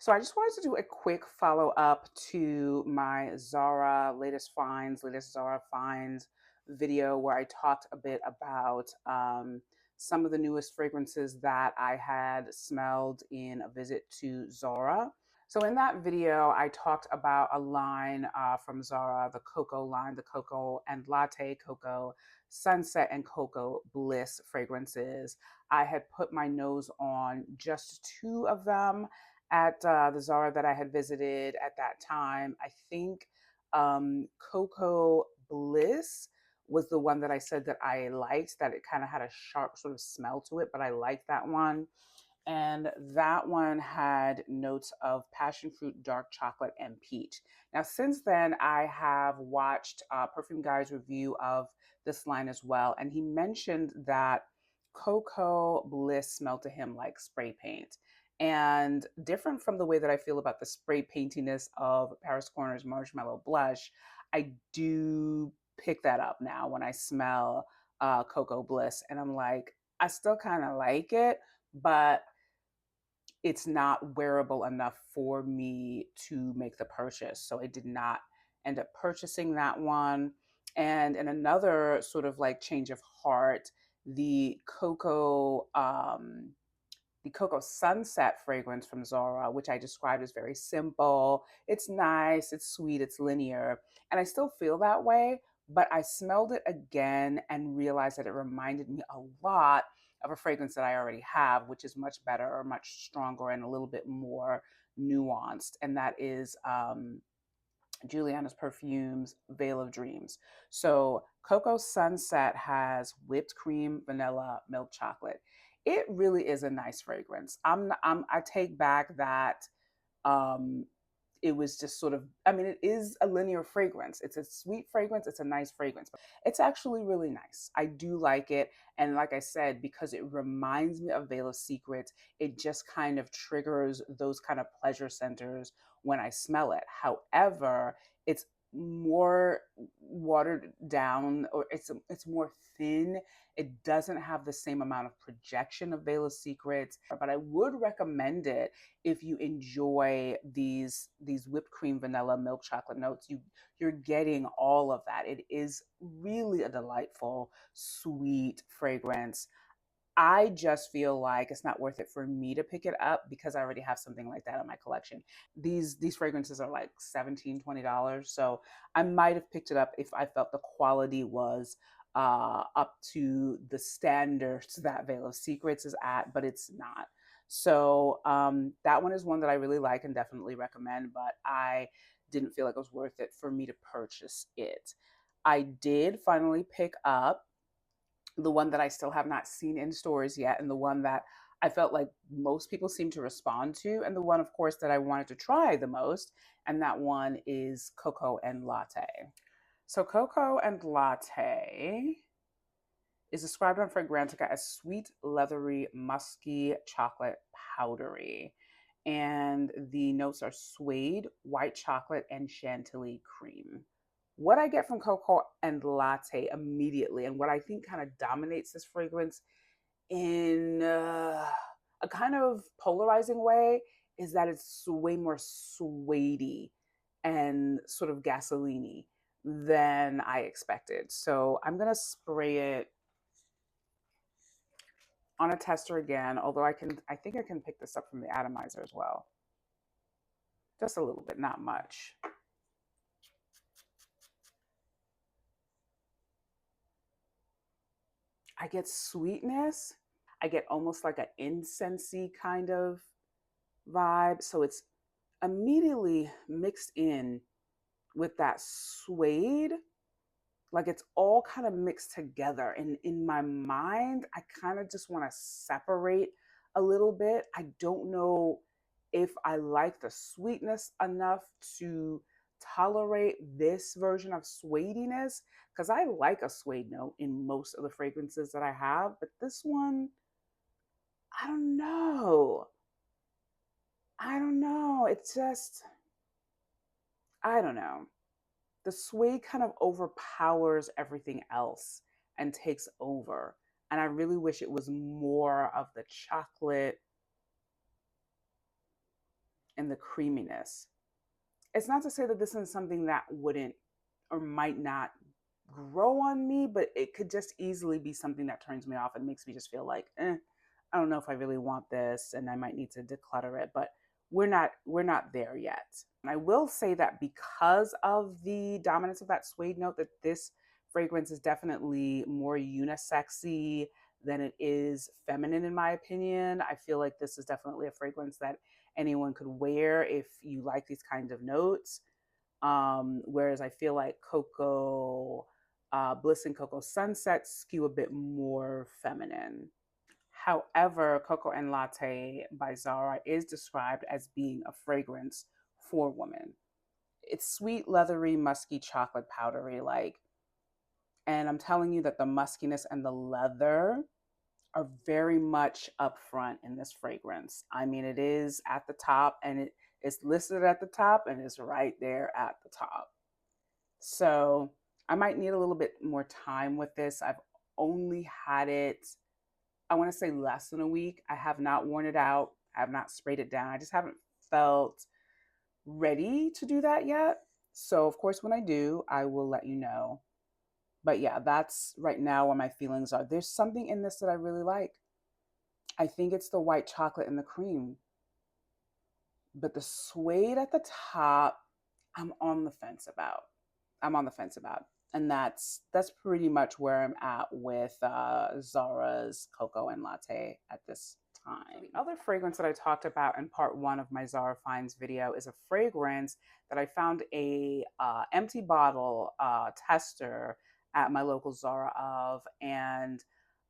So I just wanted to do a quick follow up to my latest Zara finds video where I talked a bit about some of the newest fragrances that I had smelled in a visit to Zara. So in that video, I talked about a line from Zara, the Cocoa line, the Cocoa and Latte, Cocoa Sunset, and Cocoa Bliss fragrances. I had put my nose on just two of them at the Zara that I had visited at that time. I think Cocoa Bliss was the one that I said that I liked, that it kind of had a sharp sort of smell to it, but I liked that one. And that one had notes of passion fruit, dark chocolate, and peach. Now, since then, I have watched Perfume Guy's review of this line as well, and he mentioned that Cocoa Bliss smelled to him like spray paint. And different from the way that I feel about the spray paintiness of Paris Corner's Marshmallow Blush, I do pick that up now when I smell Cocoa Bliss. And I'm like, I still kind of like it, but it's not wearable enough for me to make the purchase. So I did not end up purchasing that one. And in another sort of like change of heart, the Cocoa Sunset fragrance from Zara, which I described as very simple. It's nice, it's sweet, it's linear, and I still feel that way. But I smelled it again and realized that it reminded me a lot of a fragrance that I already have, which is much better or much stronger and a little bit more nuanced. And that is Juliana's Perfumes Veil of Dreams. So Cocoa Sunset has whipped cream, vanilla, milk chocolate. It really is a nice fragrance. I take back that um, it was just sort of, I mean, it is a linear fragrance. It's a sweet fragrance. It's a nice fragrance. But it's actually really nice. I do like it. And like I said, because it reminds me of Veil of Secrets, it just kind of triggers those kind of pleasure centers when I smell it. However, it's more watered down, or it's more thin. It doesn't have the same amount of projection of Veil of Secrets, but I would recommend it if you enjoy these whipped cream, vanilla, milk chocolate notes. You're getting all of that. It is really a delightful sweet fragrance. I just feel like it's not worth it for me to pick it up because I already have something like that in my collection. These fragrances are like $17-20, so I might have picked it up if I felt the quality was up to the standards that Veil of Secrets is at, but it's not. So that one is one that I really like and definitely recommend, but I didn't feel like it was worth it for me to purchase it. I did finally pick up the one that I still have not seen in stores yet, and the one that I felt like most people seem to respond to, and the one, of course, that I wanted to try the most, and that one is Cocoa and Latte. So, Cocoa and Latte is described on Fragrantica as sweet, leathery, musky, chocolate, powdery. And the notes are suede, white chocolate, and chantilly cream. What I get from Cocoa and Latte immediately, and what I think kind of dominates this fragrance in a kind of polarizing way, is that it's way more suedy and sort of gasoline than I expected. So I'm gonna spray it on a tester again, although I think I can pick this up from the atomizer as well. Just a little bit, not much. I get sweetness. I get almost like an incensey kind of vibe. So it's immediately mixed in with that suede. Like it's all kind of mixed together. And in my mind, I kind of just want to separate a little bit. I don't know if I like the sweetness enough to tolerate this version of suediness, because I like a suede note in most of the fragrances that I have, but this one, I don't know. I don't know. It's just, I don't know. The suede kind of overpowers everything else and takes over. And I really wish it was more of the chocolate and the creaminess. It's not to say that this is something that wouldn't or might not grow on me, but it could just easily be something that turns me off and makes me just feel like, I don't know if I really want this, and I might need to declutter it. But we're not there yet. And I will say that because of the dominance of that suede note, that this fragrance is definitely more unisexy than it is feminine, in my opinion. I feel like this is definitely a fragrance that anyone could wear if you like these kinds of notes. Whereas I feel like Bliss and Cocoa Sunset skew a bit more feminine. However, Cocoa and Latte by Zara is described as being a fragrance for women. It's sweet, leathery, musky, chocolate powdery, and I'm telling you that the muskiness and the leather are very much upfront in this fragrance. I mean, it is at the top, and it's listed at the top, and it's right there at the top. So I might need a little bit more time with this. I've only had it, I want to say, less than a week. I have not worn it out. I have not sprayed it down. I just haven't felt ready to do that yet. So, of course, when I do, I will let you know. But yeah, that's right now where my feelings are. There's something in this that I really like. I think it's the white chocolate and the cream. But the suede at the top, I'm on the fence about. I'm on the fence about. And that's pretty much where I'm at with Zara's Cocoa and Latte at this time. So the other fragrance that I talked about in part one of my Zara Finds video is a fragrance that I found a empty bottle tester at my local Zara of, and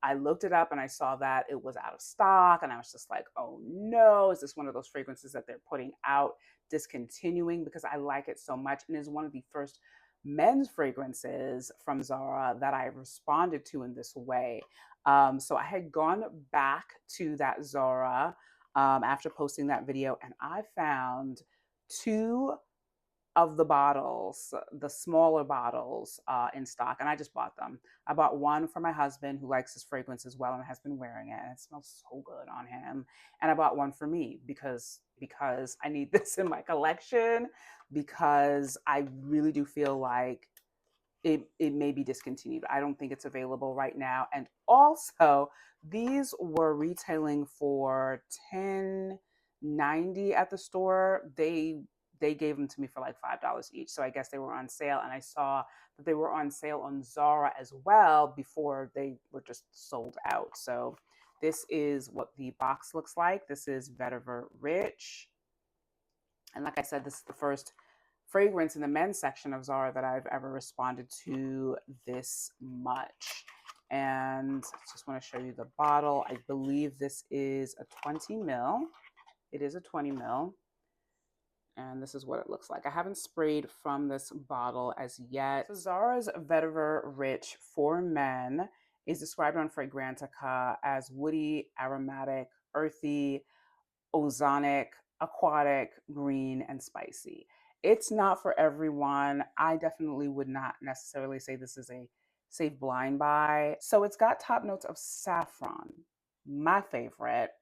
I looked it up and I saw that it was out of stock, and I was just like, oh no, is this one of those fragrances that they're putting out, discontinuing? Because I like it so much, and is one of the first men's fragrances from Zara that I responded to in this way. So I had gone back to that Zara after posting that video, and I found two of the bottles, the smaller bottles, in stock, and I just bought them. I bought one for my husband who likes this fragrance as well and has been wearing it, and it smells so good on him. And I bought one for me because I need this in my collection, because I really do feel like it may be discontinued. I don't think it's available right now. And also, these were retailing for $10.90 at the store. They gave them to me for like $5 each. So I guess they were on sale. And I saw that they were on sale on Zara as well before they were just sold out. So this is what the box looks like. This is Vetiverrich. And like I said, this is the first fragrance in the men's section of Zara that I've ever responded to this much. And I just want to show you the bottle. I believe this is a 20 mil. It is a 20 mil. And this is what it looks like. I haven't sprayed from this bottle as yet. So Zara's Vetiverrich for men is described on Fragrantica as woody, aromatic, earthy, ozonic, aquatic, green, and spicy. It's not for everyone. I definitely would not necessarily say this is a safe blind buy. So it's got top notes of saffron, my favorite,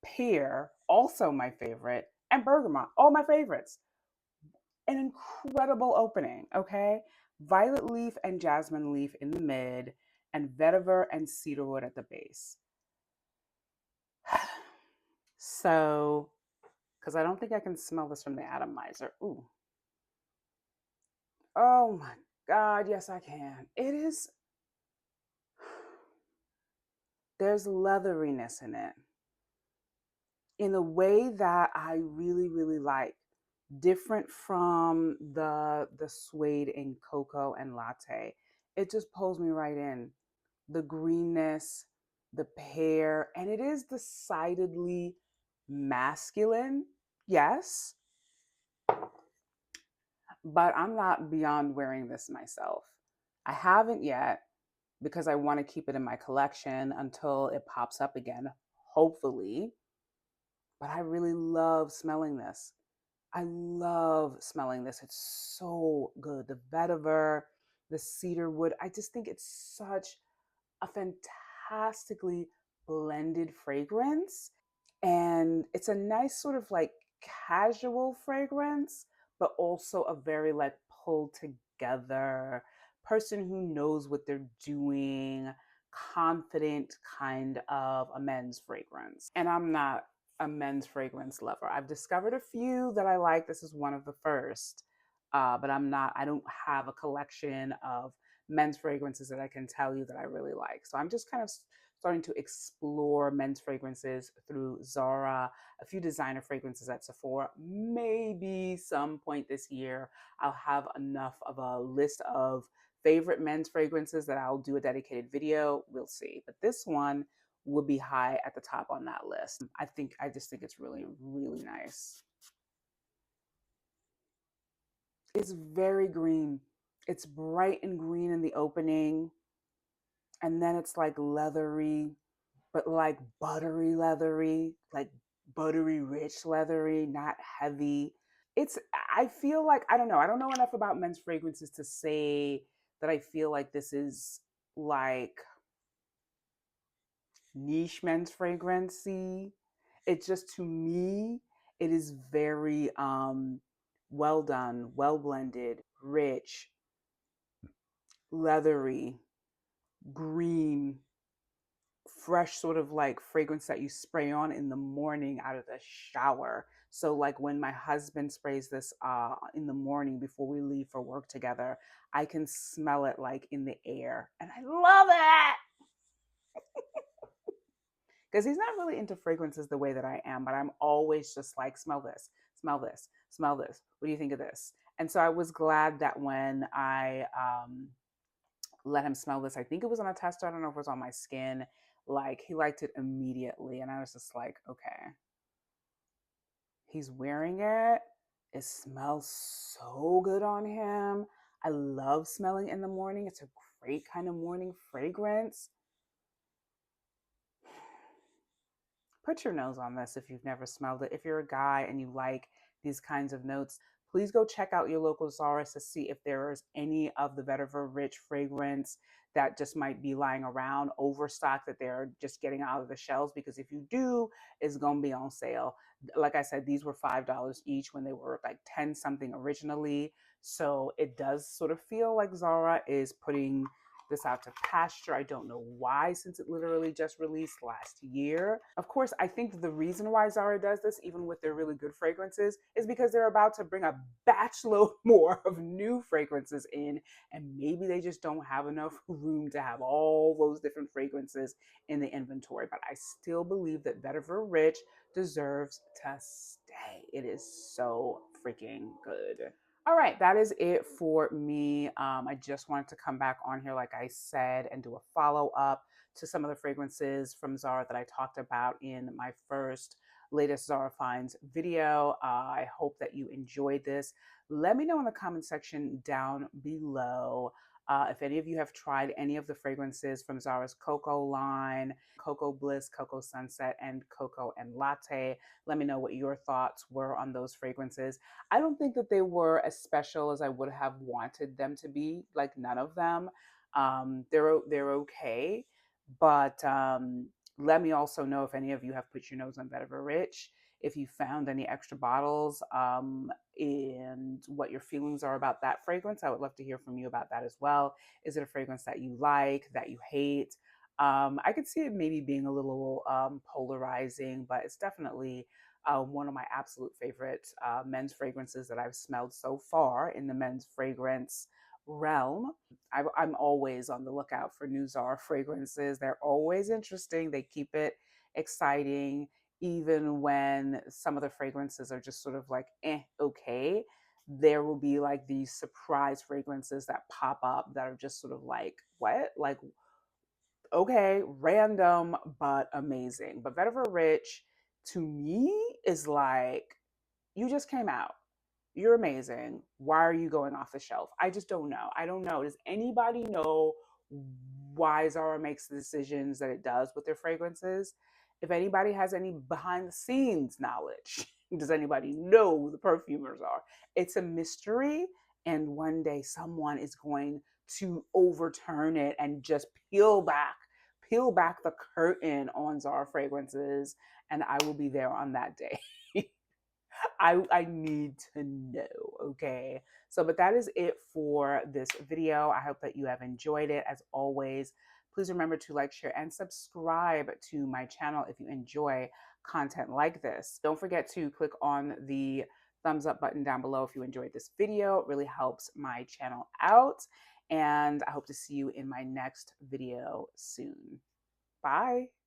pear, also my favorite, and bergamot, all my favorites. An incredible opening, okay? Violet leaf and jasmine leaf in the mid, and vetiver and cedarwood at the base. So, because I don't think I can smell this from the atomizer. Ooh. Oh my God, yes, I can. It is, there's leatheriness in it in a way that I really, really like. Different from the suede in Cocoa and Latte. It just pulls me right in. The greenness, the pear, and it is decidedly masculine, yes, but I'm not beyond wearing this myself. I haven't yet because I want to keep it in my collection until it pops up again, hopefully. But I really love smelling this. I love smelling this. It's so good. The vetiver, the cedarwood. I just think it's such a fantastically blended fragrance. And it's a nice sort of like casual fragrance, but also a very like pulled together person who knows what they're doing, confident kind of a men's fragrance. And I'm not a men's fragrance lover. I've discovered a few that I like. This is one of the first. But I don't have a collection of men's fragrances that I can tell you that I really like. So I'm just kind of starting to explore men's fragrances through Zara, a few designer fragrances at Sephora. Maybe some point this year, I'll have enough of a list of favorite men's fragrances that I'll do a dedicated video. We'll see. But this one would be high at the top on that list. I just think it's really, really nice. It's very green. It's bright and green in the opening, and then it's like leathery, but like buttery leathery, like buttery rich leathery, not heavy. It's I feel like I don't know enough about men's fragrances to say that I feel like this is like niche men's fragrancy. It just to me it is very well done, well blended, rich, leathery, green, fresh sort of like fragrance that you spray on in the morning out of the shower. So like when my husband sprays this in the morning before we leave for work together, I can smell it like in the air, and I love it because he's not really into fragrances the way that I am, but I'm always just like, smell this, smell this, smell this. What do you think of this? And so I was glad that when I let him smell this. I think it was on a tester. I don't know if it was on my skin. Like he liked it immediately. And I was just like, okay, he's wearing it. It smells so good on him. I love smelling in the morning. It's a great kind of morning fragrance. Put your nose on this if you've never smelled it. If you're a guy and you like these kinds of notes, please go check out your local Zara to see if there is any of the Vetiverrich fragrance that just might be lying around overstock that they're just getting out of the shelves, because if you do, it's going to be on sale. Like I said, these were $5 each when they were like 10 something originally. So it does sort of feel like Zara is putting this out to pasture. I don't know why, since it literally just released last year. Of course, I think the reason why Zara does this, even with their really good fragrances, is because they're about to bring a batch load more of new fragrances in, and maybe they just don't have enough room to have all those different fragrances in the inventory. But I still believe that Vetiver deserves to stay. It is so freaking good. All right, that is it for me. I just wanted to come back on here, like I said, and do a follow up to some of the fragrances from Zara that I talked about in my first latest Zara Finds video. I hope that you enjoyed this. Let me know in the comment section down below if any of you have tried any of the fragrances from Zara's Cocoa line, Cocoa Bliss, Cocoa Sunset, and Cocoa and Latte. Let me know what your thoughts were on those fragrances. I don't think that they were as special as I would have wanted them to be. Like none of them. They're okay, but let me also know if any of you have put your nose on Vetiver Rich, if you found any extra bottles, and what your feelings are about that fragrance. I would love to hear from you about that as well. Is it a fragrance that you like, that you hate? I could see it maybe being a little polarizing, but it's definitely one of my absolute favorite men's fragrances that I've smelled so far in the men's fragrance realm. I'm always on the lookout for new Zara fragrances. They're always interesting. They keep it exciting, even when some of the fragrances are just sort of like, okay. There will be like these surprise fragrances that pop up that are just sort of like, what? Like, okay, random, but amazing. But Vetiver Rich to me is like, you just came out. You're amazing. Why are you going off the shelf? I just don't know. I don't know. Does anybody know why Zara makes the decisions that it does with their fragrances? If anybody has any behind the scenes knowledge, does anybody know who the perfumers are? It's a mystery. And one day someone is going to overturn it and just peel back the curtain on Zara fragrances. And I will be there on that day. I need to know, okay? So, but that is it for this video. I hope that you have enjoyed it. As always, please remember to like, share, and subscribe to my channel if you enjoy content like this. Don't forget to click on the thumbs up button down below if you enjoyed this video. It really helps my channel out. And I hope to see you in my next video soon. Bye.